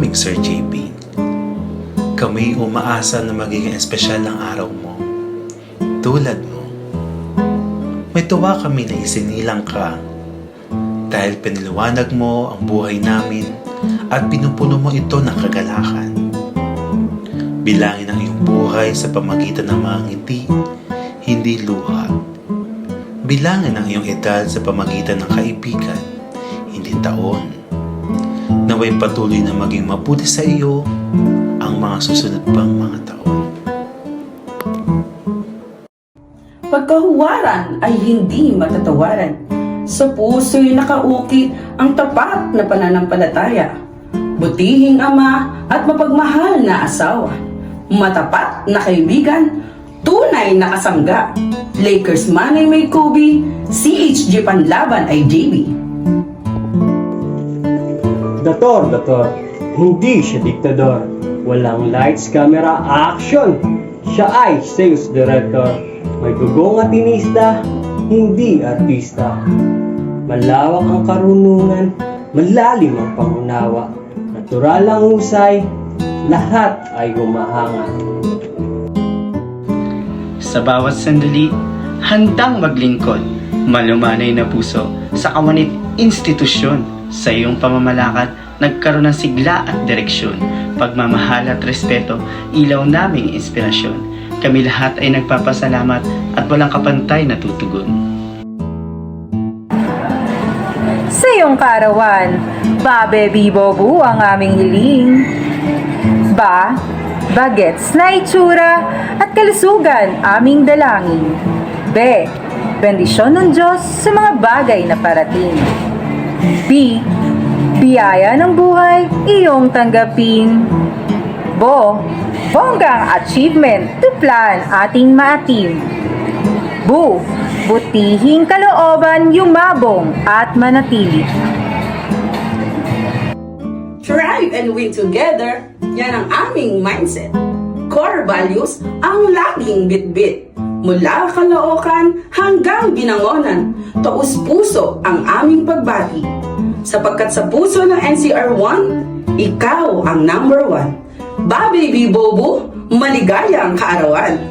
aming Sir JP. Kami umaasa na magiging espesyal ang araw mo. Tulad mo. May tuwa kami na isinilang ka dahil piniliwanag mo ang buhay namin at pinupuno mo ito ng kagalakan. Bilangin ang iyong buhay sa pamagitan ng mga ngiti, hindi luha. Bilangin ang iyong edad sa pamagitan ng kaibigan, hindi taon. Naway patuloy na maging mabuti sa iyo ang mga susunod pang mga taon. Pagkahuwaran ay hindi matatawaran. Sa puso'y nakaukit ang tapat na pananampalataya. Butihing ama at mapagmahal na asawa. Matapat na kaibigan, tunay na kasangga. Lakers man ay may Kobe, CHG Panlaban ay JB. Dator, hindi siya diktador. Walang lights, camera, action! Siya ay sales director. May dugong at tinista, hindi artista. Malawak ang karunungan, malalim ang pangunawa. Natural ang husay, lahat ay humahanga. Sa bawat sandali, handang maglingkod, malumanay na puso sa kawanit institusyon. Sa iyong pamamalakad, nagkaroon ng sigla at direksyon. Pagmamahal at respeto, ilaw naming inspirasyon. Kami lahat ay nagpapasalamat at walang kapantay na tutugon. Sa iyong kaarawan, Baby Bobo ang aming hiling. Bagets na itsura at kalusugan aming dalangin. Bendisyon ng Diyos sa mga bagay na parating. Biyaya ng buhay iyong tanggapin. Bonggang achievement to plan ating maatim. Butihing kalooban yumabong at manatili. Thrive and win together, yan ang aming mindset. Core values ang laging bitbit. Mula Caloocan hanggang Binangonan, taus-puso ang aming pagbati. Sapagkat sa puso ng NCR1, ikaw ang number 1. Baby Bobo, maligayang kaarawan!